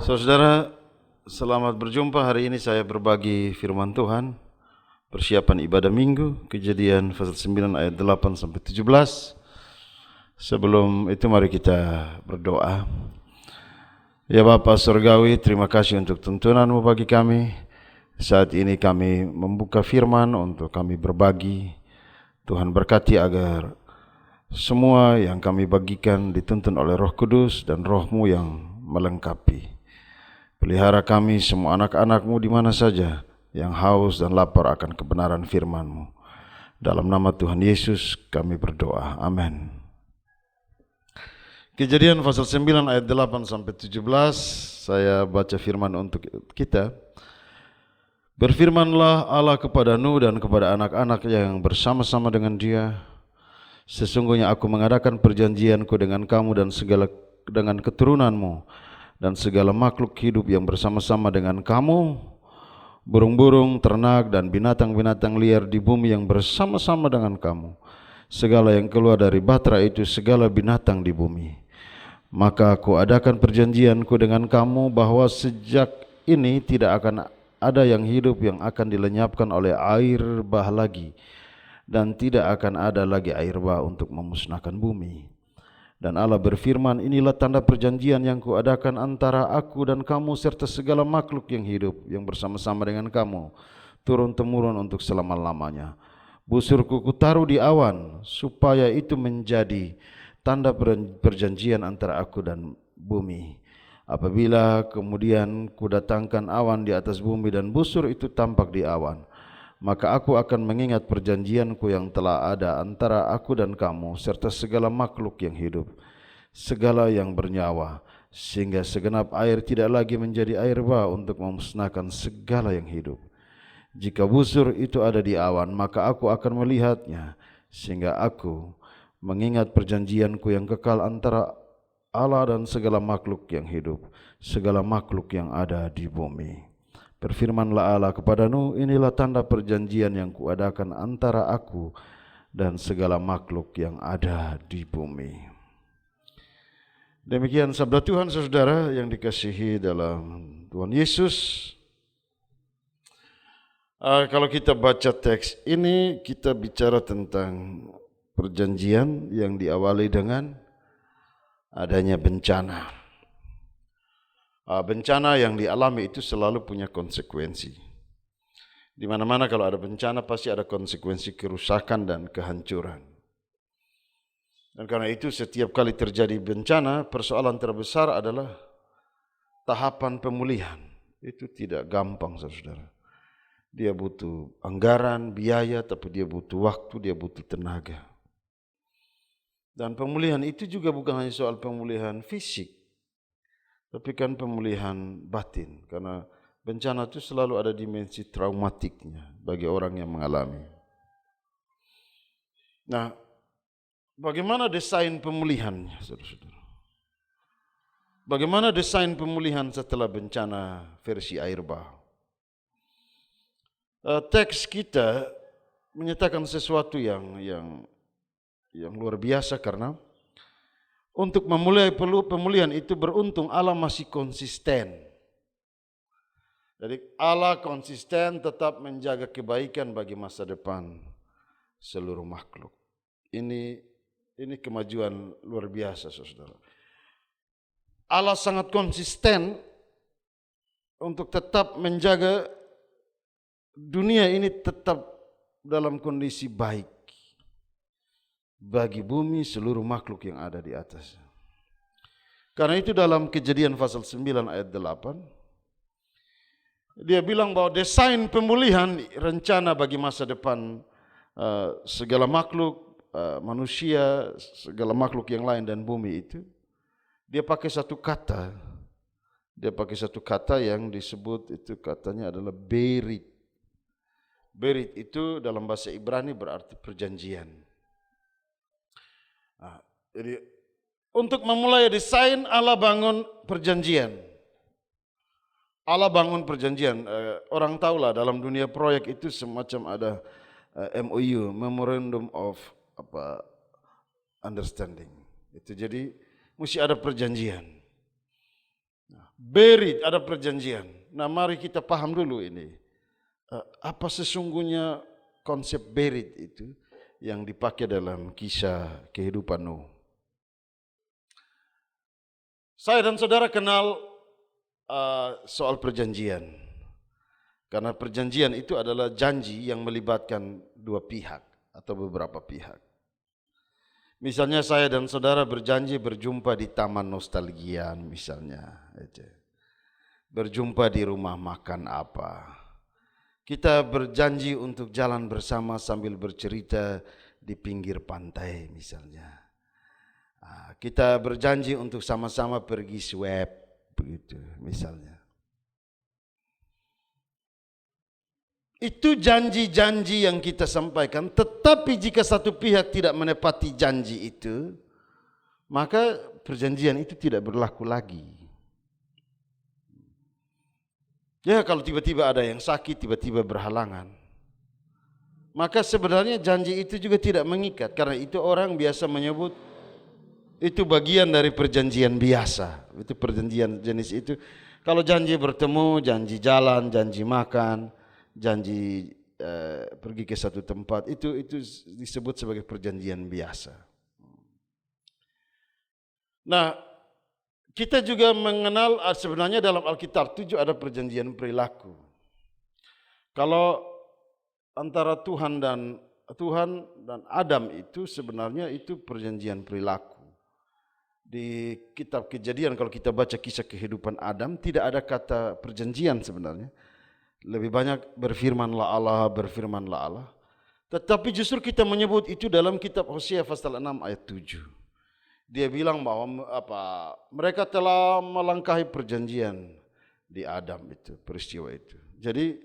Saudara, selamat berjumpa. Hari ini saya berbagi firman Tuhan, persiapan ibadah minggu, Kejadian pasal 9 ayat 8 sampai 17. Sebelum itu mari kita berdoa. Ya Bapa Surgawi, terima kasih untuk tuntunan-Mu bagi kami. Saat ini kami membuka firman untuk kami berbagi. Tuhan berkati agar semua yang kami bagikan dituntun oleh Roh Kudus dan Roh-Mu yang melengkapi. Pelihara kami semua anak-anak-Mu di mana saja yang haus dan lapar akan kebenaran firman-Mu. Dalam nama Tuhan Yesus kami berdoa. Amin. Kejadian pasal 9 ayat 8 sampai 17, saya baca firman untuk kita. Berfirmanlah Allah kepada Nuh dan kepada anak-anak yang bersama-sama dengan dia, sesungguhnya aku mengadakan perjanjianku dengan kamu dan dengan keturunanmu dan segala makhluk hidup yang bersama-sama dengan kamu, burung-burung, ternak, dan binatang-binatang liar di bumi yang bersama-sama dengan kamu, segala yang keluar dari batra itu, segala binatang di bumi. Maka aku adakan perjanjianku dengan kamu bahwa sejak ini tidak akan ada yang hidup yang akan dilenyapkan oleh air bah lagi, dan tidak akan ada lagi air bah untuk memusnahkan bumi. Dan Allah berfirman, inilah tanda perjanjian yang kuadakan antara aku dan kamu serta segala makhluk yang hidup yang bersama-sama dengan kamu, turun-temurun untuk selama-lamanya. Busurku kutaruh di awan, supaya itu menjadi tanda perjanjian antara aku dan bumi. Apabila kemudian kudatangkan awan di atas bumi dan busur itu tampak di awan, maka aku akan mengingat perjanjianku yang telah ada antara aku dan kamu serta segala makhluk yang hidup, segala yang bernyawa, sehingga segenap air tidak lagi menjadi air bah untuk memusnahkan segala yang hidup. Jika busur itu ada di awan, maka aku akan melihatnya, sehingga aku mengingat perjanjianku yang kekal antara Allah dan segala makhluk yang hidup, segala makhluk yang ada di bumi. Berfirmanlah Allah kepada Nuh, inilah tanda perjanjian yang kuadakan antara aku dan segala makhluk yang ada di bumi. Demikian sabda Tuhan, saudara yang dikasihi dalam Tuhan Yesus. Kalau kita baca teks ini, kita bicara tentang perjanjian yang diawali dengan adanya bencana. Bencana yang dialami itu selalu punya konsekuensi. Di mana-mana kalau ada bencana pasti ada konsekuensi kerusakan dan kehancuran. Dan karena itu setiap kali terjadi bencana, persoalan terbesar adalah tahapan pemulihan. Itu tidak gampang, saudara. Dia butuh anggaran, biaya, tapi dia butuh waktu, dia butuh tenaga. Dan pemulihan itu juga bukan hanya soal pemulihan fisik, tapi kan pemulihan batin, karena bencana itu selalu ada dimensi traumatiknya bagi orang yang mengalami. Nah, bagaimana desain pemulihannya, saudara-saudara? Bagaimana desain pemulihan setelah bencana versi air bah? Teks kita menyatakan sesuatu yang luar biasa, karena untuk memulai pemulihan itu beruntung Allah masih konsisten. Jadi Allah konsisten tetap menjaga kebaikan bagi masa depan seluruh makhluk. Ini kemajuan luar biasa, saudara. Allah sangat konsisten untuk tetap menjaga dunia ini tetap dalam kondisi baik bagi bumi seluruh makhluk yang ada di atas. Karena itu dalam Kejadian pasal 9 ayat 8, dia bilang bahwa desain pemulihan rencana bagi masa depan segala makhluk, manusia, segala makhluk yang lain dan bumi itu, dia pakai satu kata. Dia pakai satu kata yang disebut itu katanya adalah berit. Berit itu dalam bahasa Ibrani berarti perjanjian. Jadi untuk memulai desain, Allah bangun perjanjian. Allah bangun perjanjian. Orang tahulah dalam dunia proyek itu semacam ada MOU, Memorandum of understanding. Itu jadi mesti ada perjanjian. Berit ada perjanjian. Nah, mari kita paham dulu ini. Apa sesungguhnya konsep berit itu yang dipakai dalam kisah kehidupan Nuh. Saya dan saudara kenal soal perjanjian. Karena perjanjian itu adalah janji yang melibatkan dua pihak atau beberapa pihak. Misalnya saya dan saudara berjanji berjumpa di taman nostalgia misalnya. Berjumpa di rumah makan apa. Kita berjanji untuk jalan bersama sambil bercerita di pinggir pantai misalnya. Kita berjanji untuk sama-sama pergi swab begitu misalnya. Itu janji-janji yang kita sampaikan, tetapi jika satu pihak tidak menepati janji itu, maka perjanjian itu tidak berlaku lagi. Ya, kalau tiba-tiba ada yang sakit, tiba-tiba berhalangan, maka sebenarnya janji itu juga tidak mengikat, karena itu orang biasa menyebut itu bagian dari perjanjian biasa. Itu perjanjian jenis itu. Kalau janji bertemu, janji jalan, janji makan, janji pergi ke satu tempat, itu disebut sebagai perjanjian biasa. Nah, kita juga mengenal sebenarnya dalam Alkitab itu ada perjanjian perilaku. Kalau antara Tuhan dan Adam itu sebenarnya itu perjanjian perilaku. Di kitab Kejadian kalau kita baca kisah kehidupan Adam tidak ada kata perjanjian sebenarnya. Lebih banyak berfirmanlah Allah. Tetapi justru kita menyebut itu dalam kitab Hosea pasal 6 ayat 7. Dia bilang bahwa mereka telah melangkahi perjanjian di Adam itu, peristiwa itu. Jadi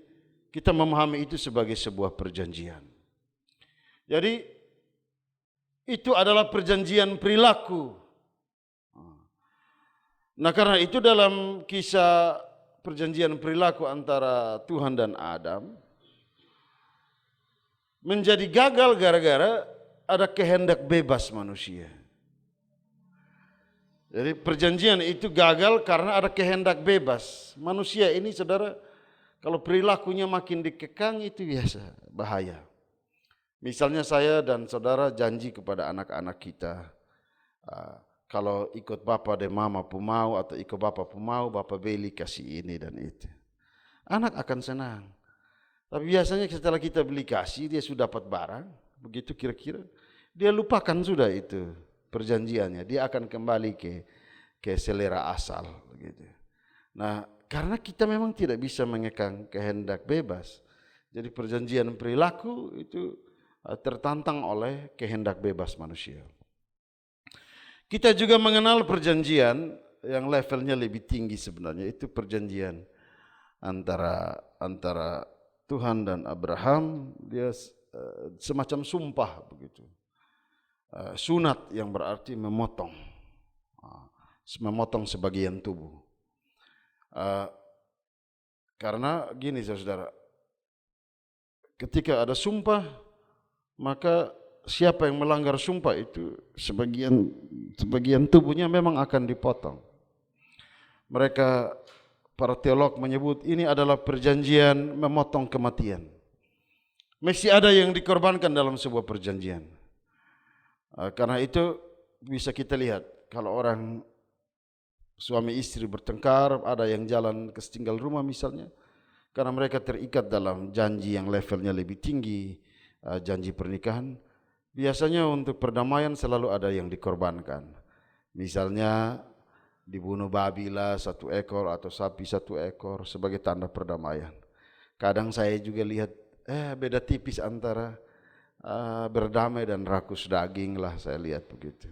kita memahami itu sebagai sebuah perjanjian. Jadi itu adalah perjanjian perilaku. Nah, karena itu dalam kisah perjanjian perilaku antara Tuhan dan Adam menjadi gagal gara-gara ada kehendak bebas manusia. Jadi perjanjian itu gagal karena ada kehendak bebas. Manusia ini saudara, kalau perilakunya makin dikekang itu biasa, bahaya. Misalnya saya dan saudara janji kepada anak-anak kita, kalau ikut Bapa dan Mama pemau atau ikut Bapa pemau, Bapa beli kasih ini dan itu. Anak akan senang. Tapi biasanya setelah kita beli kasih, dia sudah dapat barang, begitu kira-kira, dia lupakan sudah itu perjanjiannya. Dia akan kembali ke selera asal. Begitu. Nah, karena kita memang tidak bisa mengekang kehendak bebas. Jadi perjanjian perilaku itu tertantang oleh kehendak bebas manusia. Kita juga mengenal perjanjian yang levelnya lebih tinggi sebenarnya, itu perjanjian antara Tuhan dan Abraham. Dia semacam sumpah begitu. Sunat yang berarti memotong sebagian tubuh. Karena gini saudara, ketika ada sumpah, maka siapa yang melanggar sumpah itu sebagian tubuhnya memang akan dipotong. Mereka para teolog menyebut ini adalah perjanjian memotong kematian. Mesti ada yang dikorbankan dalam sebuah perjanjian. Karena itu bisa kita lihat kalau orang suami istri bertengkar, ada yang jalan ke setinggal rumah misalnya, karena mereka terikat dalam janji yang levelnya lebih tinggi, janji pernikahan. Biasanya untuk perdamaian selalu ada yang dikorbankan. Misalnya dibunuh babi lah 1 ekor atau sapi 1 ekor sebagai tanda perdamaian. Kadang saya juga lihat beda tipis antara berdamai dan rakus daging lah, saya lihat begitu.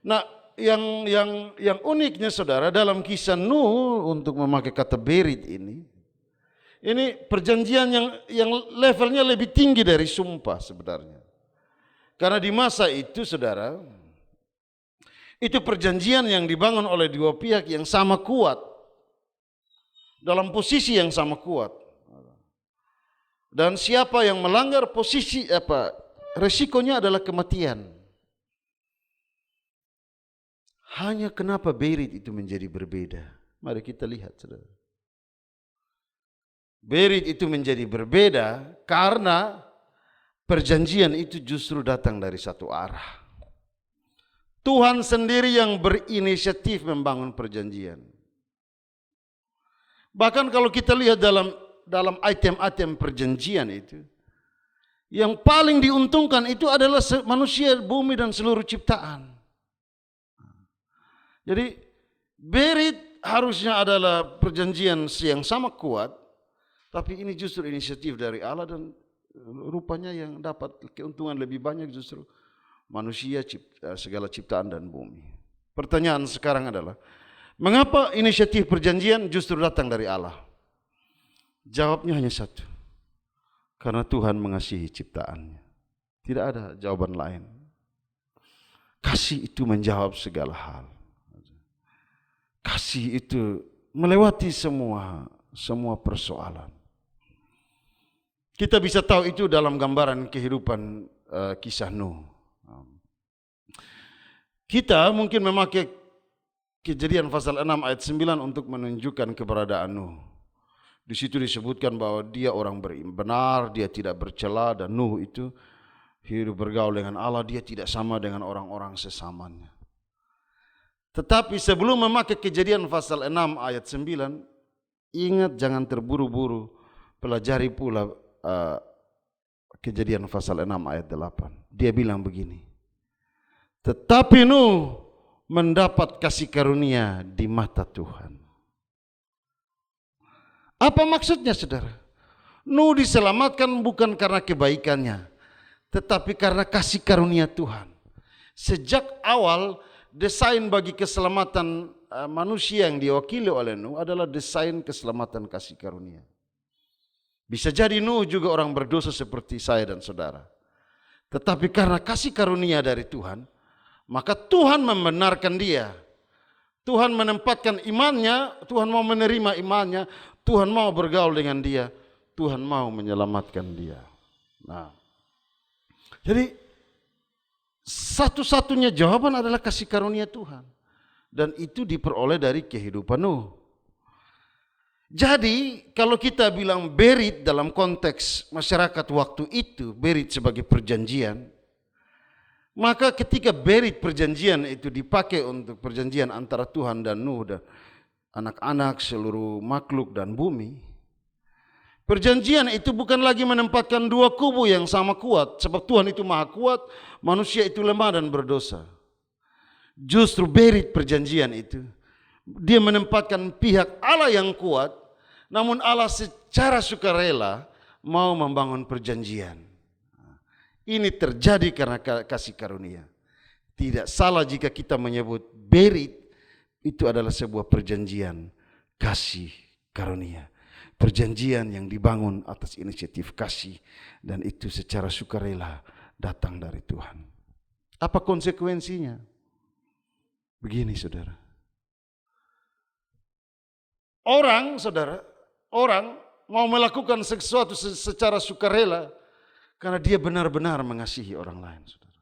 Nah, yang uniknya saudara dalam kisah Nuh untuk memakai kata berit ini perjanjian yang levelnya lebih tinggi dari sumpah sebenarnya. Karena di masa itu saudara, itu perjanjian yang dibangun oleh dua pihak yang sama kuat, dalam posisi yang sama kuat. Dan siapa yang melanggar posisi resikonya adalah kematian. Hanya kenapa Berit itu menjadi berbeda? Mari kita lihat, saudara. Berit itu menjadi berbeda karena perjanjian itu justru datang dari satu arah. Tuhan sendiri yang berinisiatif membangun perjanjian. Bahkan kalau kita lihat dalam item-item perjanjian itu, yang paling diuntungkan itu adalah manusia, bumi dan seluruh ciptaan. Jadi Berit harusnya adalah perjanjian yang sama kuat, tapi ini justru inisiatif dari Allah dan rupanya yang dapat keuntungan lebih banyak justru manusia, segala ciptaan dan bumi. Pertanyaan sekarang adalah, mengapa inisiatif perjanjian justru datang dari Allah? Jawabnya hanya satu. Karena Tuhan mengasihi ciptaannya. Tidak ada jawaban lain. Kasih itu menjawab segala hal. Kasih itu melewati semua persoalan. Kita bisa tahu itu dalam gambaran kehidupan kisah Nuh. Kita mungkin memakai Kejadian pasal 6 ayat 9 untuk menunjukkan keberadaan Nuh. Di situ disebutkan bahwa dia orang benar, dia tidak bercela, dan Nuh itu hidup bergaul dengan Allah, dia tidak sama dengan orang-orang sesamanya. Tetapi sebelum memakai Kejadian pasal 6 ayat 9, ingat jangan terburu-buru, pelajari pula Kejadian pasal 6 ayat 8. Dia bilang begini, tetapi Nuh mendapat kasih karunia di mata Tuhan. Apa maksudnya, saudara? Nuh diselamatkan bukan karena kebaikannya, tetapi karena kasih karunia Tuhan. Sejak awal, desain bagi keselamatan manusia yang diwakili oleh Nuh adalah desain keselamatan kasih karunia. Bisa jadi Nuh juga orang berdosa seperti saya dan saudara. Tetapi karena kasih karunia dari Tuhan, maka Tuhan membenarkan dia. Tuhan menempatkan imannya, Tuhan mau menerima imannya, Tuhan mau bergaul dengan dia, Tuhan mau menyelamatkan dia. Nah, jadi satu-satunya jawaban adalah kasih karunia Tuhan. Dan itu diperoleh dari kehidupan Nuh. Jadi kalau kita bilang Berit dalam konteks masyarakat waktu itu, Berit sebagai perjanjian, maka ketika Berit perjanjian itu dipakai untuk perjanjian antara Tuhan dan Nuh dan anak-anak, seluruh makhluk dan bumi, perjanjian itu bukan lagi menempatkan dua kubu yang sama kuat, sebab Tuhan itu maha kuat, manusia itu lemah dan berdosa. Justru Berit perjanjian itu, dia menempatkan pihak Allah yang kuat, namun Allah secara sukarela mau membangun perjanjian. Ini terjadi karena kasih karunia. Tidak salah jika kita menyebut Berit itu adalah sebuah perjanjian kasih karunia. Perjanjian yang dibangun atas inisiatif kasih, dan itu secara sukarela datang dari Tuhan. Apa konsekuensinya? Begini, saudara. Orang mau melakukan sesuatu secara sukarela karena dia benar-benar mengasihi orang lain, saudara.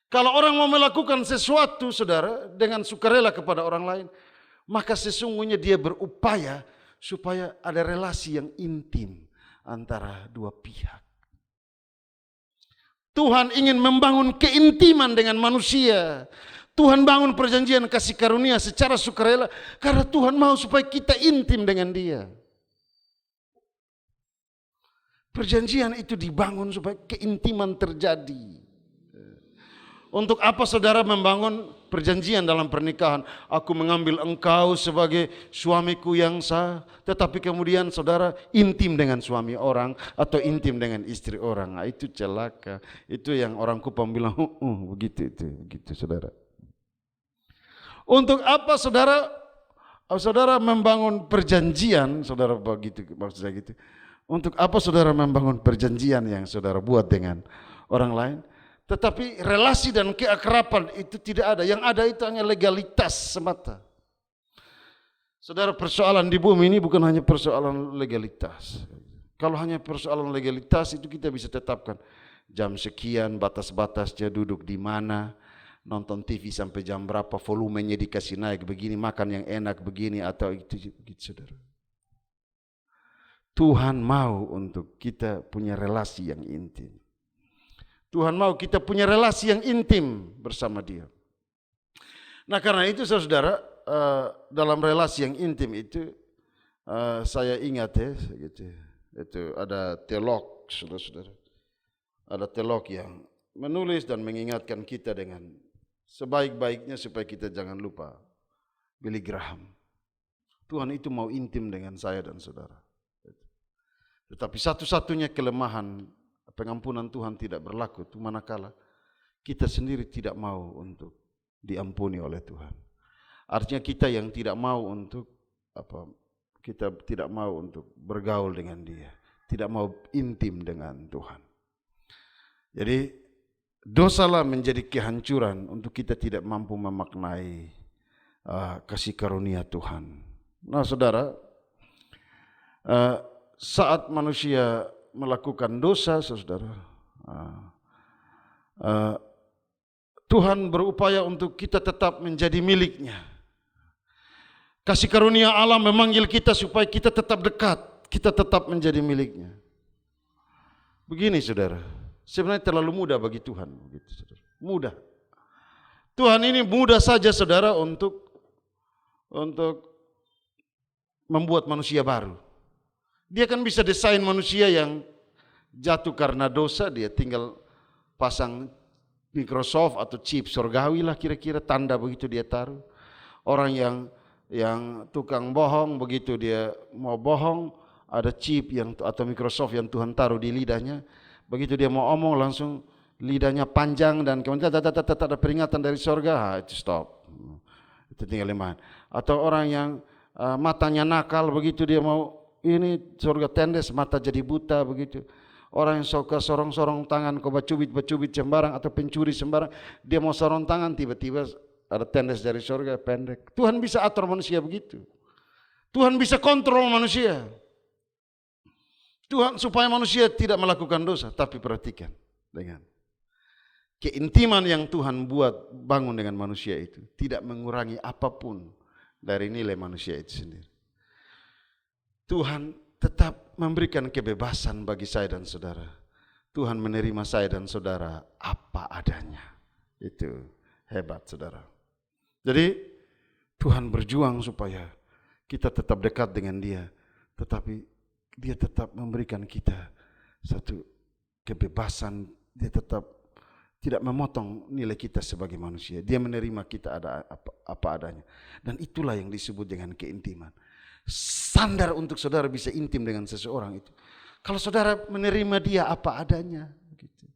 Kalau orang mau melakukan sesuatu, saudara, dengan sukarela kepada orang lain, maka sesungguhnya dia berupaya supaya ada relasi yang intim antara dua pihak. Tuhan ingin membangun keintiman dengan manusia. Tuhan bangun perjanjian kasih karunia secara sukarela karena Tuhan mau supaya kita intim dengan dia. Perjanjian itu dibangun supaya keintiman terjadi. Untuk apa saudara membangun perjanjian dalam pernikahan? Aku mengambil engkau sebagai suamiku yang sah, tetapi kemudian saudara intim dengan suami orang atau intim dengan istri orang. Nah, itu celaka. Itu yang orang Kupang bilang, begitu saudara. Untuk apa saudara membangun perjanjian, saudara begitu maksud saya gitu. Untuk apa saudara membangun perjanjian yang saudara buat dengan orang lain? Tetapi relasi dan keakraban itu tidak ada. Yang ada itu hanya legalitas semata. Saudara, persoalan di bumi ini bukan hanya persoalan legalitas. Kalau hanya persoalan legalitas itu kita bisa tetapkan jam sekian, batas-batasnya, duduk di mana, nonton TV sampai jam berapa, volumenya dikasih naik begini, makan yang enak begini atau itu begitu, saudara. Tuhan mau untuk kita punya relasi yang intim. Tuhan mau kita punya relasi yang intim bersama Dia. Nah, karena itu saudara, dalam relasi yang intim itu saya ingat ya, gitu. Itu ada teolog, saudara-saudara. Ada teolog yang menulis dan mengingatkan kita dengan sebaik-baiknya supaya kita jangan lupa. Billy Graham. Tuhan itu mau intim dengan saya dan saudara. Tetapi satu-satunya kelemahan pengampunan Tuhan tidak berlaku itu manakala kita sendiri tidak mau untuk diampuni oleh Tuhan. Artinya kita yang tidak mau untuk kita tidak mau untuk bergaul dengan Dia, tidak mau intim dengan Tuhan. Jadi dosalah menjadi kehancuran untuk kita tidak mampu memaknai kasih karunia Tuhan. Nah, saudara, saat manusia melakukan dosa, saudara, Tuhan berupaya untuk kita tetap menjadi miliknya. Kasih karunia Allah memanggil kita supaya kita tetap dekat, kita tetap menjadi miliknya. Begini saudara, sebenarnya terlalu mudah bagi Tuhan, begitu saudara. Mudah. Tuhan ini mudah saja saudara untuk membuat manusia baru. Dia kan bisa desain manusia yang jatuh karena dosa, dia tinggal pasang Microsoft atau chip surgawi lah kira-kira, tanda begitu dia taruh. Orang yang tukang bohong, begitu dia mau bohong, ada chip atau Microsoft yang Tuhan taruh di lidahnya. Begitu dia mau omong langsung lidahnya panjang dan kemudian ada peringatan dari surga, itu stop. Itu tinggal limaan. Atau orang yang matanya nakal, begitu dia mau ini surga tendes, mata jadi buta begitu. Orang yang suka sorong-sorong tangan, kau bacubit sembarang atau pencuri sembarang, dia mau sorong tangan tiba-tiba ada tendes dari surga pendek. Tuhan bisa atur manusia begitu. Tuhan bisa kontrol manusia. Tuhan supaya manusia tidak melakukan dosa, tapi perhatikan dengan keintiman yang Tuhan buat bangun dengan manusia itu tidak mengurangi apapun dari nilai manusia itu sendiri. Tuhan tetap memberikan kebebasan bagi saya dan saudara. Tuhan menerima saya dan saudara apa adanya. Itu hebat saudara. Jadi Tuhan berjuang supaya kita tetap dekat dengan Dia. Tetapi Dia tetap memberikan kita satu kebebasan. Dia tetap tidak memotong nilai kita sebagai manusia. Dia menerima kita ada apa adanya. Dan itulah yang disebut dengan keintiman. Standar untuk saudara bisa intim dengan seseorang itu kalau saudara menerima dia apa adanya gitu.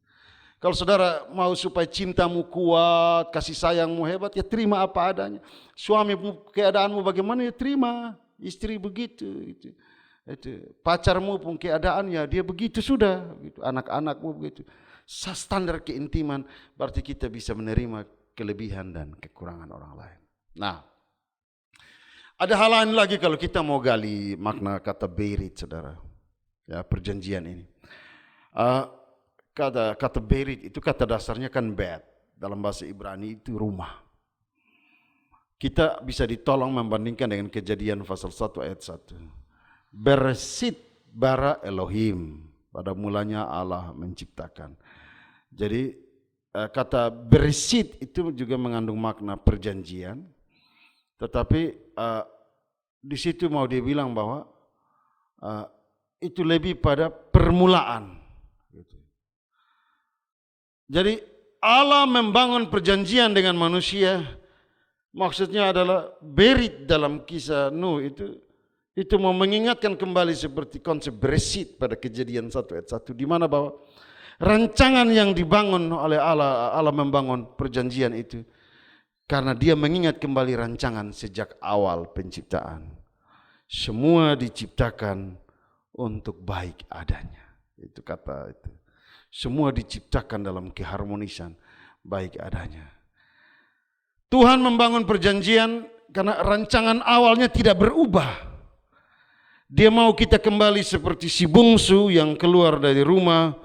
Kalau saudara mau supaya cintamu kuat, kasih sayangmu hebat, ya terima apa adanya. Suamimu keadaanmu bagaimana, ya terima. Istri begitu gitu. Itu pacarmu pun keadaannya dia begitu sudah gitu. Anak-anakmu begitu. Standar keintiman berarti kita bisa menerima kelebihan dan kekurangan orang lain. Nah, ada hal lain lagi kalau kita mau gali makna kata berit, saudara. Ya, perjanjian ini. Kata berit itu kata dasarnya kan bet. Dalam bahasa Ibrani itu rumah. Kita bisa ditolong membandingkan dengan Kejadian pasal 1 ayat 1. Beresit bara Elohim. Pada mulanya Allah menciptakan. Jadi kata beresit itu juga mengandung makna perjanjian. Tetapi di situ mau dia bilang bahwa itu lebih pada permulaan. Jadi Allah membangun perjanjian dengan manusia, maksudnya adalah berit dalam kisah Nuh itu mau mengingatkan kembali seperti konsep beresit pada Kejadian 1 ayat 1, di mana bahwa rancangan yang dibangun oleh Allah membangun perjanjian itu. Karena Dia mengingat kembali rancangan sejak awal penciptaan. Semua diciptakan untuk baik adanya. Itu kata itu. Semua diciptakan dalam keharmonisan baik adanya. Tuhan membangun perjanjian karena rancangan awalnya tidak berubah. Dia mau kita kembali seperti si bungsu yang keluar dari rumah,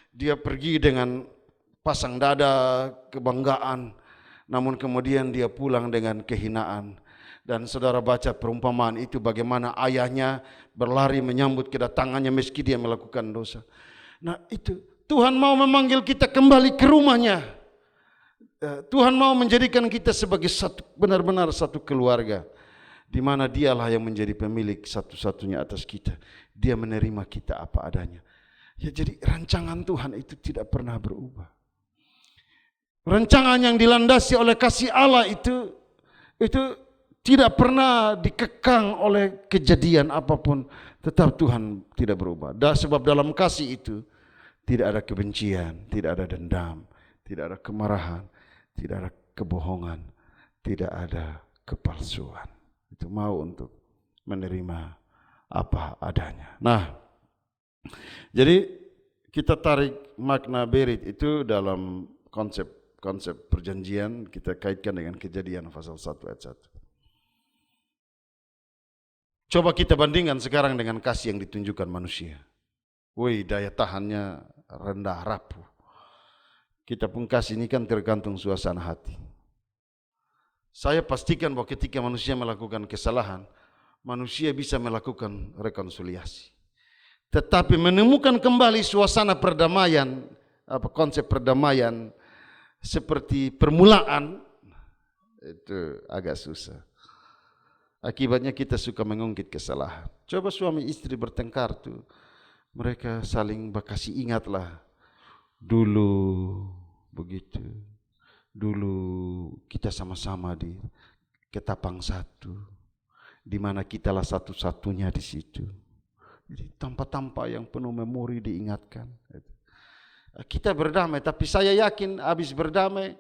dia pergi dengan pasang dada kebanggaan, namun kemudian dia pulang dengan kehinaan. Dan saudara baca perumpamaan itu bagaimana ayahnya berlari menyambut kedatangannya meski dia melakukan dosa. Nah itu, Tuhan mau memanggil kita kembali ke rumahnya. Tuhan mau menjadikan kita sebagai benar-benar satu keluarga, di mana dialah yang menjadi pemilik satu-satunya atas kita. Dia menerima kita apa adanya. Ya, jadi rancangan Tuhan itu tidak pernah berubah. Rancangan yang dilandasi oleh kasih Allah itu tidak pernah dikekang oleh kejadian apapun. Tetap Tuhan tidak berubah. Sebab dalam kasih itu tidak ada kebencian, tidak ada dendam, tidak ada kemarahan, tidak ada kebohongan, tidak ada kepalsuan. Itu mau untuk menerima apa adanya. Nah, jadi kita tarik makna berit itu dalam konsep perjanjian, kita kaitkan dengan Kejadian pasal 1 ayat 1. Coba kita bandingkan sekarang dengan kasih yang ditunjukkan manusia. Woi, daya tahannya rendah, rapuh. Kita pun kasih ini kan tergantung suasana hati. Saya pastikan bahwa ketika manusia melakukan kesalahan, manusia bisa melakukan rekonsiliasi. Tetapi menemukan kembali suasana perdamaian, konsep perdamaian seperti permulaan, itu agak susah. Akibatnya kita suka mengungkit kesalahan. Coba suami istri bertengkar tuh, mereka saling berkasih ingatlah, dulu begitu, dulu kita sama-sama di ketapang satu, di mana kitalah satu-satunya di situ. Jadi tanpa yang penuh memori diingatkan. Kita berdamai, tapi saya yakin habis berdamai,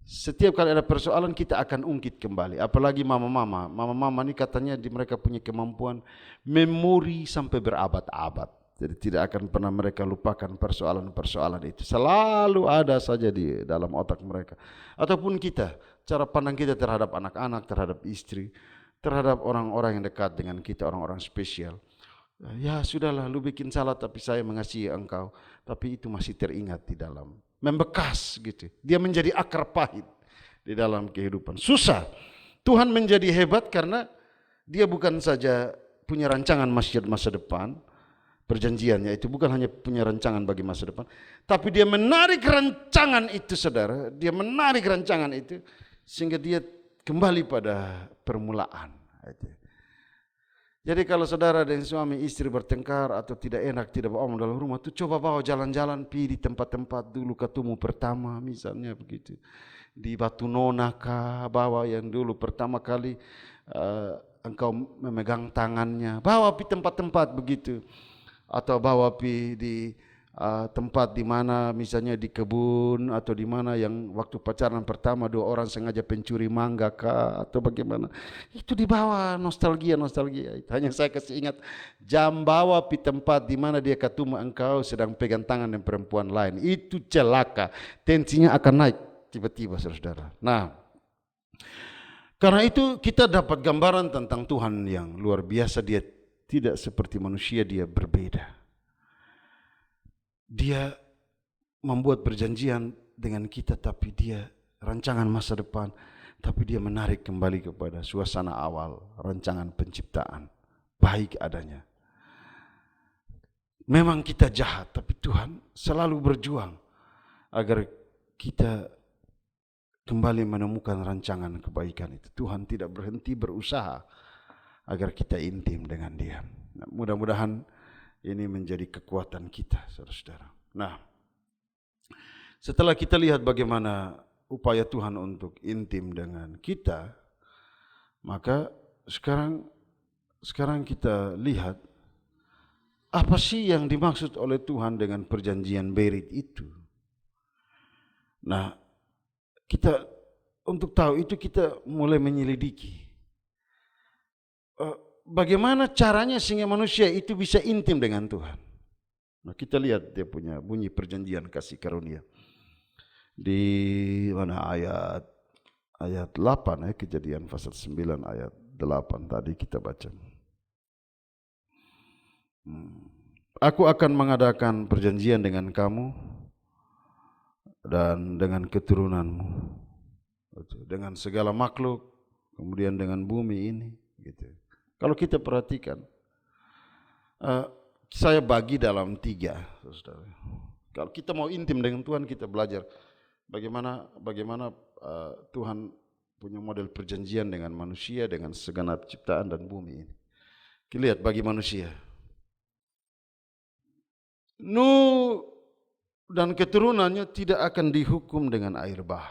setiap kali ada persoalan kita akan ungkit kembali. Apalagi mama-mama ini katanya mereka punya kemampuan memori sampai berabad-abad. Jadi tidak akan pernah mereka lupakan persoalan-persoalan itu. Selalu ada saja di dalam otak mereka. Ataupun kita, cara pandang kita terhadap anak-anak, terhadap istri, terhadap orang-orang yang dekat dengan kita, orang-orang spesial. Ya sudahlah, lu bikin salah tapi saya mengasihi engkau. Tapi itu masih teringat di dalam, membekas gitu. Dia menjadi akar pahit di dalam kehidupan. Susah. Tuhan menjadi hebat karena dia bukan saja punya rancangan masa depan, perjanjiannya itu bukan hanya punya rancangan bagi masa depan, tapi dia menarik rancangan itu, saudara. Dia menarik rancangan itu sehingga dia kembali pada permulaan. Jadi kalau saudara dan suami istri bertengkar atau tidak enak, tidak beromong dalam rumah, tuh coba bawa jalan-jalan, pergi di tempat-tempat dulu ketemu pertama, misalnya begitu. Di Batu Nona kah, bawa yang dulu pertama kali engkau memegang tangannya, bawa pergi tempat-tempat begitu. Atau bawa pergi di tempat di mana misalnya di kebun atau di mana yang waktu pacaran pertama dua orang sengaja pencuri mangga kah atau bagaimana, itu dibawa nostalgia itu. Hanya saya kasih ingat, jam bawa pi tempat di mana dia ketemu engkau sedang pegang tangan dengan perempuan lain, itu celaka, tensinya akan naik tiba-tiba, saudara. Nah, karena itu kita dapat gambaran tentang Tuhan yang luar biasa. Dia tidak seperti manusia, dia berbeda. Dia membuat perjanjian dengan kita, tapi dia rancangan masa depan, tapi dia menarik kembali kepada suasana awal, rancangan penciptaan, baik adanya. Memang kita jahat, tapi Tuhan selalu berjuang agar kita kembali menemukan rancangan kebaikan itu. Tuhan tidak berhenti berusaha agar kita intim dengan Dia. Nah, mudah-mudahan ini menjadi kekuatan kita, saudara-saudara. Nah, setelah kita lihat bagaimana upaya Tuhan untuk intim dengan kita, maka sekarang kita lihat apa sih yang dimaksud oleh Tuhan dengan perjanjian berit itu. Nah, kita untuk tahu itu kita mulai menyelidiki. Bagaimana caranya sehingga manusia itu bisa intim dengan Tuhan. Nah, kita lihat dia punya bunyi perjanjian kasih karunia. Di mana ayat 8 Kejadian pasal 9 ayat 8 tadi kita baca. Aku akan mengadakan perjanjian dengan kamu dan dengan keturunanmu, dengan segala makhluk, kemudian dengan bumi ini. Gitu. Kalau kita perhatikan, saya bagi dalam 3, saudara. Kalau kita mau intim dengan Tuhan, kita belajar bagaimana Tuhan punya model perjanjian dengan manusia, dengan segenap ciptaan dan bumi ini. Kita lihat bagi manusia, Nuh dan keturunannya tidak akan dihukum dengan air bah.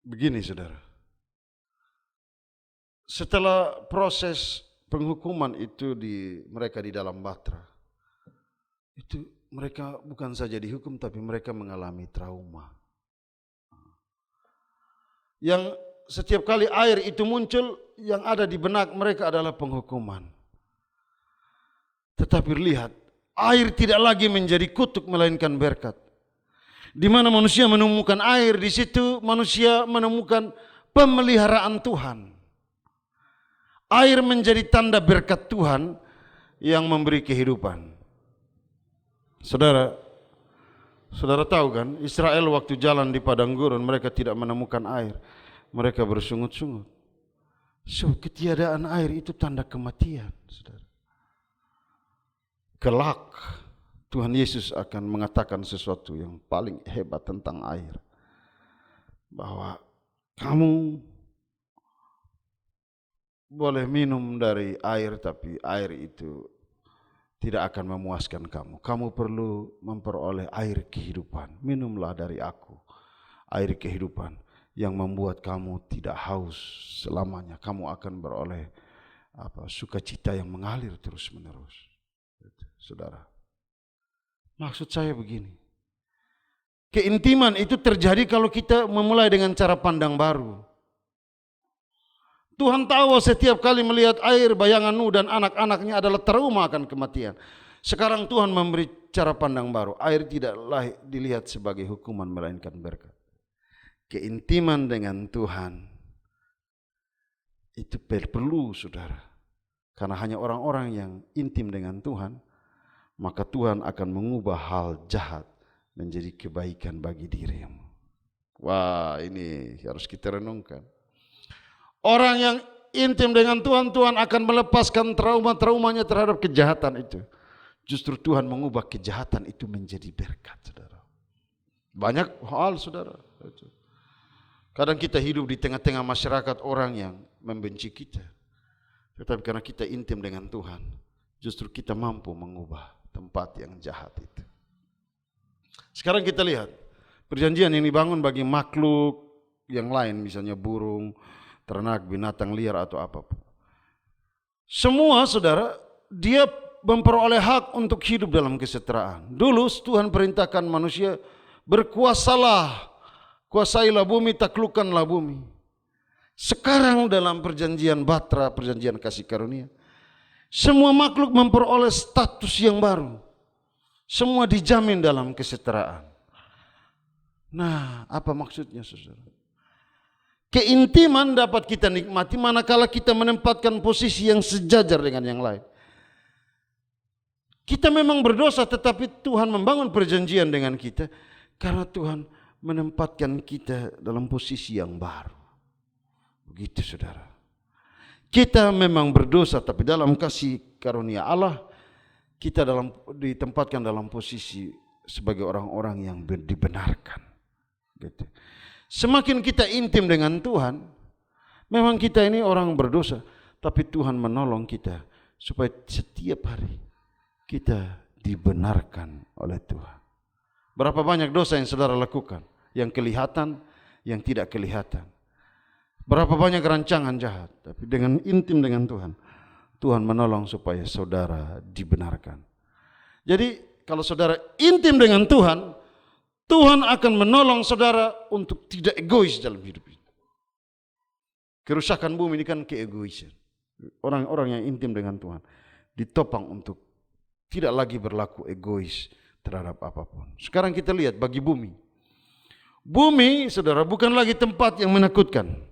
Begini saudara, setelah proses penghukuman itu mereka di dalam Batra, itu mereka bukan saja dihukum tapi mereka mengalami trauma. Yang setiap kali air itu muncul, yang ada di benak mereka adalah penghukuman. Tetapi lihat, air tidak lagi menjadi kutuk melainkan berkat. Di mana manusia menemukan air, di situ manusia menemukan pemeliharaan Tuhan. Air menjadi tanda berkat Tuhan yang memberi kehidupan. Saudara tahu kan, Israel waktu jalan di padang gurun mereka tidak menemukan air. Mereka bersungut-sungut. So, ketiadaan air itu tanda kematian, saudara. Kelak Tuhan Yesus akan mengatakan sesuatu yang paling hebat tentang air. Bahwa kamu boleh minum dari air, tapi air itu tidak akan memuaskan kamu. Kamu perlu memperoleh air kehidupan. Minumlah dari aku, air kehidupan yang membuat kamu tidak haus selamanya. Kamu akan beroleh sukacita yang mengalir terus-menerus. Saudara, maksud saya begini, keintiman itu terjadi kalau kita memulai dengan cara pandang baru. Tuhan tahu setiap kali melihat air, bayangan Nuh dan anak-anaknya adalah trauma akan kematian. Sekarang Tuhan memberi cara pandang baru. Air tidaklah dilihat sebagai hukuman melainkan berkat. Keintiman dengan Tuhan itu perlu, saudara. Karena hanya orang-orang yang intim dengan Tuhan, maka Tuhan akan mengubah hal jahat menjadi kebaikan bagi dirimu. Wah, ini harus kita renungkan. Orang yang intim dengan Tuhan, Tuhan akan melepaskan trauma-traumanya terhadap kejahatan itu. Justru Tuhan mengubah kejahatan itu menjadi berkat, saudara. Banyak hal, saudara. Kadang kita hidup di tengah-tengah masyarakat orang yang membenci kita. Tetapi karena kita intim dengan Tuhan, justru kita mampu mengubah tempat yang jahat itu. Sekarang kita lihat perjanjian yang dibangun bagi makhluk yang lain, misalnya burung, ternak, binatang liar atau apapun. Semua, saudara, dia memperoleh hak untuk hidup dalam kesetaraan. Dulu Tuhan perintahkan manusia, berkuasalah, kuasailah bumi, taklukkanlah bumi. Sekarang dalam perjanjian Batra, perjanjian kasih karunia, semua makhluk memperoleh status yang baru. Semua dijamin dalam kesetaraan. Nah, apa maksudnya, saudara? Keintiman dapat kita nikmati manakala kita menempatkan posisi yang sejajar dengan yang lain. Kita memang berdosa, tetapi Tuhan membangun perjanjian dengan kita karena Tuhan menempatkan kita dalam posisi yang baru. Begitu, saudara. Kita memang berdosa, tapi dalam kasih karunia Allah kita ditempatkan dalam posisi sebagai orang-orang yang dibenarkan. Gitu. Semakin kita intim dengan Tuhan, memang kita ini orang berdosa, tapi Tuhan menolong kita supaya setiap hari kita dibenarkan oleh Tuhan. Berapa banyak dosa yang saudara lakukan, yang kelihatan, yang tidak kelihatan. Berapa banyak rancangan jahat, tapi dengan intim dengan Tuhan, Tuhan menolong supaya saudara dibenarkan. Jadi kalau saudara intim dengan Tuhan, Tuhan akan menolong saudara untuk tidak egois dalam hidup ini. Kerusakan bumi ini kan keegoisan. Orang-orang yang intim dengan Tuhan ditopang untuk tidak lagi berlaku egois terhadap apapun. Sekarang kita lihat bagi bumi. Bumi, saudara, bukan lagi tempat yang menakutkan.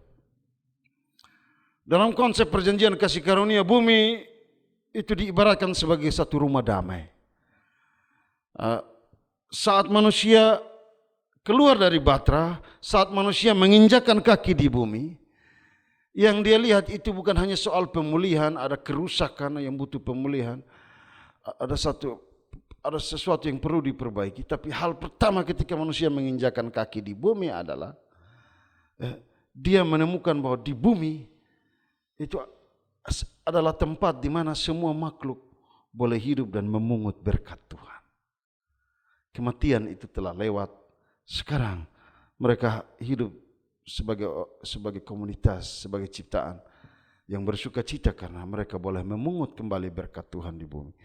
Dalam konsep perjanjian kasih karunia, bumi itu diibaratkan sebagai satu rumah damai. Saat manusia keluar dari batra, saat manusia menginjakkan kaki di bumi, yang dia lihat itu bukan hanya soal pemulihan, ada kerusakan yang butuh pemulihan, ada sesuatu yang perlu diperbaiki. Tapi hal pertama ketika manusia menginjakkan kaki di bumi adalah dia menemukan bahwa di bumi itu adalah tempat di mana semua makhluk boleh hidup dan memungut berkat Tuhan. Kematian itu telah lewat. Sekarang mereka hidup sebagai komunitas, sebagai ciptaan yang bersuka cita karena mereka boleh memungut kembali berkat Tuhan di bumi.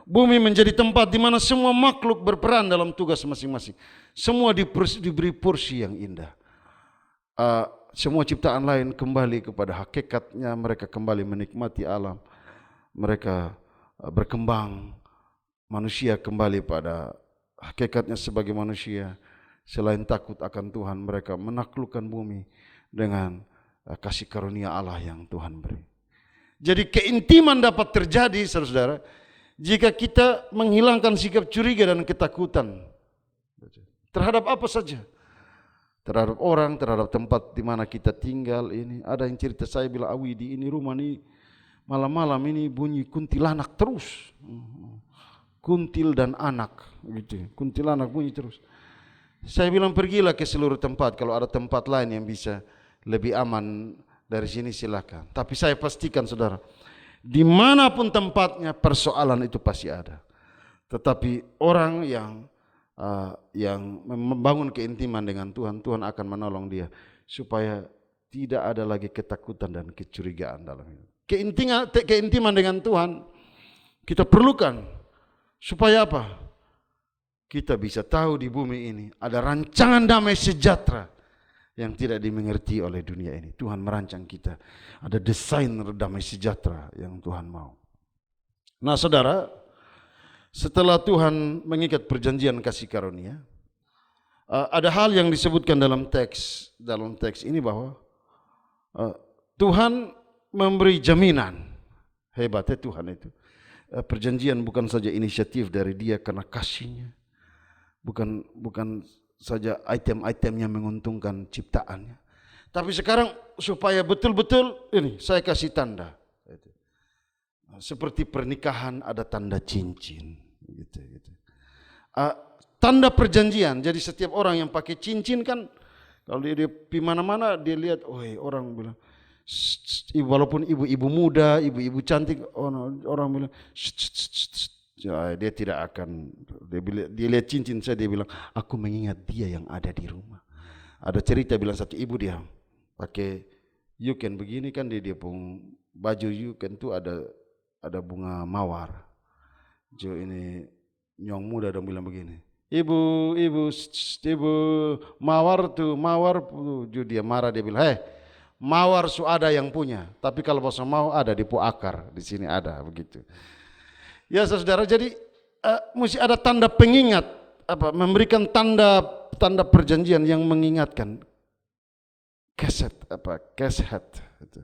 Bumi menjadi tempat di mana semua makhluk berperan dalam tugas masing-masing. Semua diberi porsi yang indah. Semua ciptaan lain kembali kepada hakikatnya, mereka kembali menikmati alam, mereka berkembang, manusia kembali pada hakikatnya sebagai manusia. Selain takut akan Tuhan, mereka menaklukkan bumi dengan kasih karunia Allah yang Tuhan beri. Jadi keintiman dapat terjadi, saudara-saudara, jika kita menghilangkan sikap curiga dan ketakutan terhadap apa saja. Terhadap orang, terhadap tempat di mana kita tinggal ini. Ada yang cerita saya bilang, Awi di ini rumah ini malam-malam ini bunyi kuntilanak terus. Kuntil dan anak gitu. Kuntilanak bunyi terus. Saya bilang pergilah ke seluruh tempat, kalau ada tempat lain yang bisa lebih aman dari sini silakan. Tapi saya pastikan saudara, dimanapun tempatnya persoalan itu pasti ada. Tetapi orang yang membangun keintiman dengan Tuhan, Tuhan akan menolong dia supaya tidak ada lagi ketakutan dan kecurigaan dalam hidup. Keintiman dengan Tuhan kita perlukan supaya apa? Kita bisa tahu di bumi ini ada rancangan damai sejahtera yang tidak dimengerti oleh dunia ini. Tuhan merancang kita, ada desain damai sejahtera yang Tuhan mau. Nah saudara, setelah Tuhan mengikat perjanjian kasih karunia, ada hal yang disebutkan dalam teks ini bahwa Tuhan memberi jaminan. Hebatnya Tuhan itu. Perjanjian bukan saja inisiatif dari Dia karena kasihnya, bukan saja item-itemnya menguntungkan ciptaannya, tapi sekarang supaya betul-betul ini saya kasih tanda. Seperti pernikahan ada tanda cincin. Gitu. Tanda perjanjian. Jadi setiap orang yang pakai cincin kan, kalau dia pergi mana-mana dia lihat, orang bilang, walaupun ibu-ibu muda, ibu-ibu cantik, orang bilang, dia tidak akan. Dia lihat cincin saya, dia bilang, aku mengingat dia yang ada di rumah. Ada cerita bilang satu ibu dia pakai yuken begini kan, dia pun baju yuken tu ada bunga mawar. Jo ini nyong muda dong bilang begini, ibu, mawar tuh, jo dia marah, dia bilang, mawar su ada yang punya, tapi kalau bosnya mau ada di po akar, di sini ada begitu. Ya saudara, jadi mesti ada tanda pengingat, memberikan tanda perjanjian yang mengingatkan. Keset itu.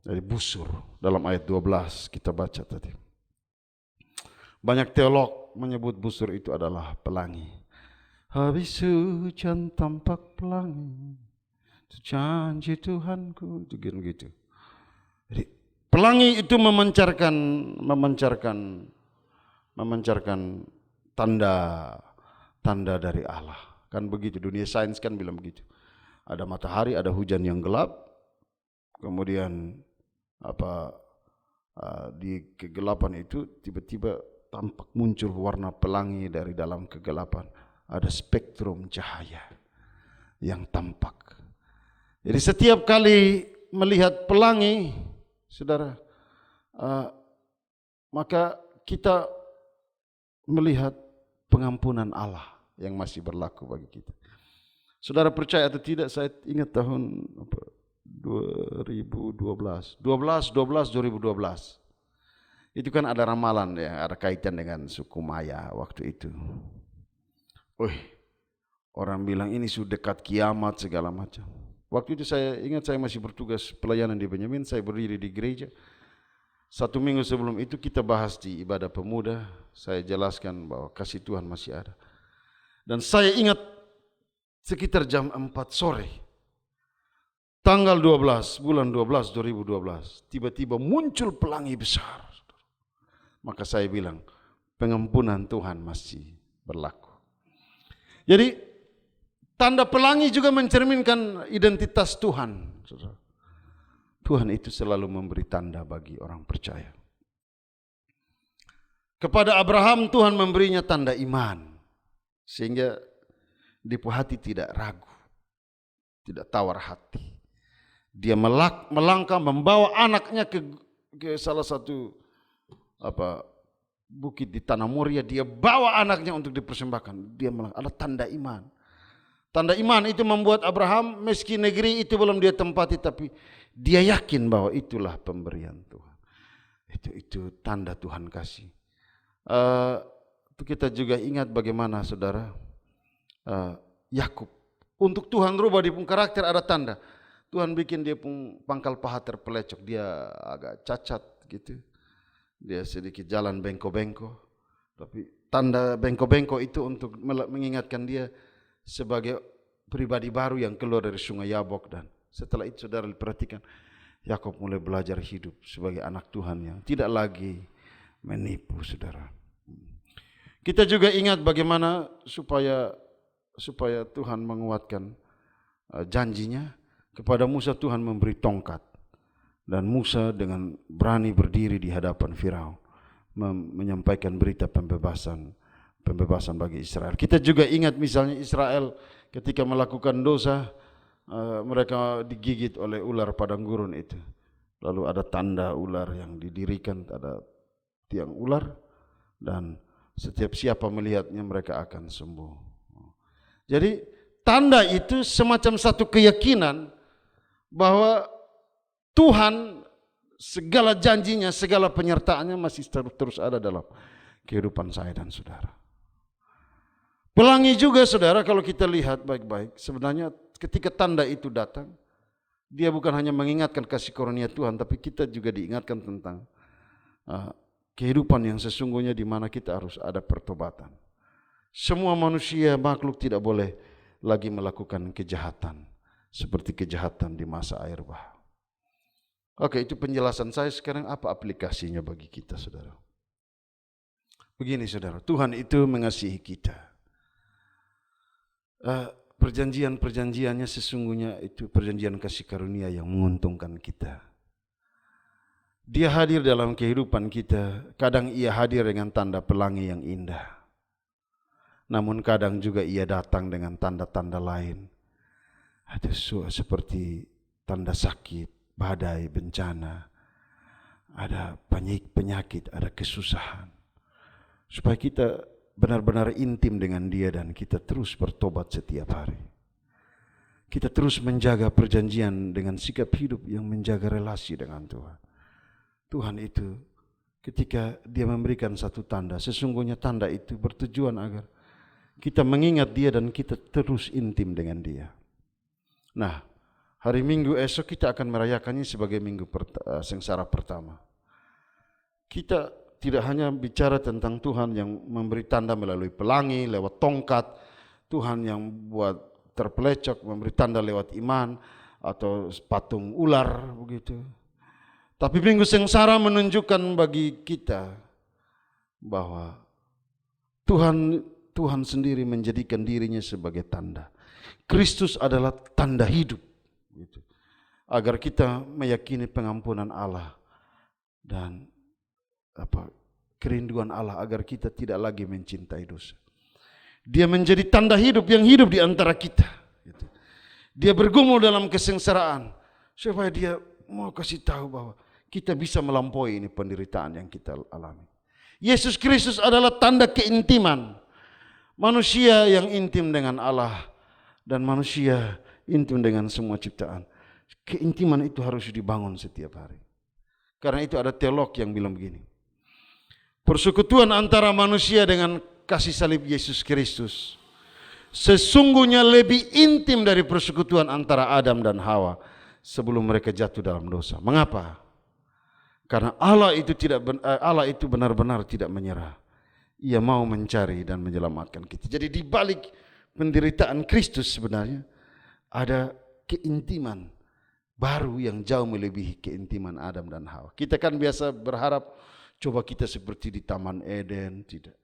Dari busur dalam ayat 12 kita baca tadi. Banyak teolog menyebut busur itu adalah pelangi. Habis hujan tampak pelangi, janji Tuhanku, gitu. Jadi pelangi itu memancarkan tanda dari Allah. Kan begitu, dunia sains kan bilang begitu. Ada matahari, ada hujan yang gelap, kemudian di kegelapan itu tiba-tiba tampak muncul warna pelangi dari dalam kegelapan. Ada spektrum cahaya yang tampak. Jadi setiap kali melihat pelangi, saudara, maka kita melihat pengampunan Allah yang masih berlaku bagi kita. Saudara percaya atau tidak, saya ingat tahun 2012. Itu kan ada ramalan ya, ada kaitan dengan suku Maya waktu itu. Orang bilang ini sudah dekat kiamat segala macam. Waktu itu saya ingat saya masih bertugas pelayanan di Benyamin, saya berdiri di gereja. 1 minggu sebelum itu kita bahas di ibadah pemuda, saya jelaskan bahwa kasih Tuhan masih ada. Dan saya ingat sekitar jam 4 sore, tanggal 12, bulan 12, 2012, tiba-tiba muncul pelangi besar. Maka saya bilang, pengampunan Tuhan masih berlaku. Jadi, tanda pelangi juga mencerminkan identitas Tuhan. Tuhan itu selalu memberi tanda bagi orang percaya. Kepada Abraham Tuhan memberinya tanda iman, sehingga di hati tidak ragu, tidak tawar hati. Dia melangkah membawa anaknya ke salah satu bukit di Tanah Moria. Dia bawa anaknya untuk dipersembahkan. Dia ada tanda iman. Tanda iman itu membuat Abraham, meski negeri itu belum dia tempati, tapi dia yakin bahwa itulah pemberian Tuhan. Itu tanda Tuhan kasih. Itu kita juga ingat bagaimana saudara Yakub. Untuk Tuhan rubah dia pun karakter ada tanda. Tuhan bikin dia pun pangkal paha terpelecok, dia agak cacat gitu. Dia sedikit jalan bengko-bengko. Tapi tanda bengko-bengko itu untuk mengingatkan dia sebagai pribadi baru yang keluar dari sungai Yabok. Dan setelah itu saudara perhatikan, Yakub mulai belajar hidup sebagai anak Tuhan yang tidak lagi menipu saudara. Kita juga ingat bagaimana supaya Tuhan menguatkan janjinya. Kepada Musa Tuhan memberi tongkat, dan Musa dengan berani berdiri di hadapan Firaun menyampaikan berita pembebasan bagi Israel. Kita juga ingat misalnya Israel ketika melakukan dosa, mereka digigit oleh ular padang gurun itu. Lalu ada tanda ular yang didirikan, ada tiang ular, dan setiap siapa melihatnya mereka akan sembuh. Jadi tanda itu semacam satu keyakinan bahwa Tuhan segala janjinya, segala penyertaannya masih terus ada dalam kehidupan saya dan saudara. Pelangi juga saudara, kalau kita lihat baik-baik, sebenarnya ketika tanda itu datang, dia bukan hanya mengingatkan kasih karunia Tuhan, tapi kita juga diingatkan tentang kehidupan yang sesungguhnya di mana kita harus ada pertobatan. Semua manusia makhluk tidak boleh lagi melakukan kejahatan seperti kejahatan di masa air bah. Oke, itu penjelasan saya. Sekarang apa aplikasinya bagi kita saudara? Begini saudara, Tuhan itu mengasihi kita. Perjanjian-perjanjiannya sesungguhnya itu perjanjian kasih karunia yang menguntungkan kita. Dia hadir dalam kehidupan kita. Kadang ia hadir dengan tanda pelangi yang indah, namun kadang juga ia datang dengan tanda-tanda lain. Ada seperti tanda sakit, badai, bencana, ada penyakit, ada kesusahan. Supaya kita benar-benar intim dengan dia dan kita terus bertobat setiap hari. Kita terus menjaga perjanjian dengan sikap hidup yang menjaga relasi dengan Tuhan. Tuhan itu ketika dia memberikan satu tanda, sesungguhnya tanda itu bertujuan agar kita mengingat dia dan kita terus intim dengan dia. Nah, hari Minggu esok kita akan merayakannya sebagai Minggu Sengsara pertama. Kita tidak hanya bicara tentang Tuhan yang memberi tanda melalui pelangi, lewat tongkat, Tuhan yang buat terpelecok, memberi tanda lewat iman, atau patung ular, begitu. Tapi Minggu Sengsara menunjukkan bagi kita bahwa Tuhan sendiri menjadikan dirinya sebagai tanda. Kristus adalah tanda hidup, gitu. Agar kita meyakini pengampunan Allah dan kerinduan Allah agar kita tidak lagi mencintai dosa. Dia menjadi tanda hidup yang hidup di antara kita, gitu. Dia bergumul dalam kesengsaraan supaya dia mau kasih tahu bahwa kita bisa melampaui ini penderitaan yang kita alami. Yesus Kristus adalah tanda keintiman. Manusia yang intim dengan Allah dan manusia intim dengan semua ciptaan. Keintiman itu harus dibangun setiap hari. Karena itu ada teolog yang bilang begini. Persekutuan antara manusia dengan kasih salib Yesus Kristus sesungguhnya lebih intim dari persekutuan antara Adam dan Hawa sebelum mereka jatuh dalam dosa. Mengapa? Karena Allah itu benar-benar tidak menyerah. Ia mau mencari dan menyelamatkan kita. Jadi di balik penderitaan Kristus sebenarnya ada keintiman baru yang jauh melebihi keintiman Adam dan Hawa. Kita kan biasa berharap coba kita seperti di Taman Eden, tidak.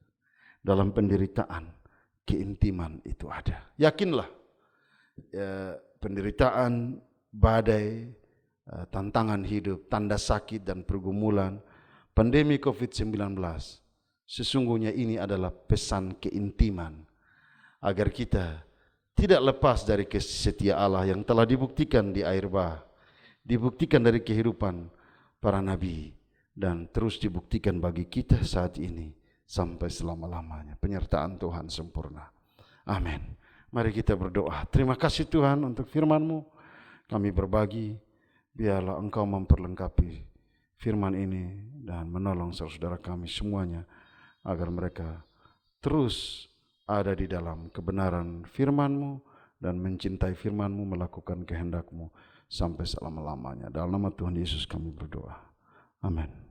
Dalam penderitaan keintiman itu ada. Yakinlah penderitaan, badai, tantangan hidup, tanda sakit dan pergumulan, pandemi COVID-19, sesungguhnya ini adalah pesan keintiman agar kita tidak lepas dari kasih setia Allah yang telah dibuktikan di air bah, dibuktikan dari kehidupan para nabi, dan terus dibuktikan bagi kita saat ini sampai selama-lamanya. Penyertaan Tuhan sempurna. Amin. Mari kita berdoa. Terima kasih Tuhan untuk firman-Mu. Kami berbagi, biarlah Engkau memperlengkapi firman ini dan menolong saudara kami semuanya agar mereka terus ada di dalam kebenaran firman-Mu dan mencintai firman-Mu, melakukan kehendak-Mu sampai selama-lamanya. Dalam nama Tuhan Yesus kami berdoa. Amin.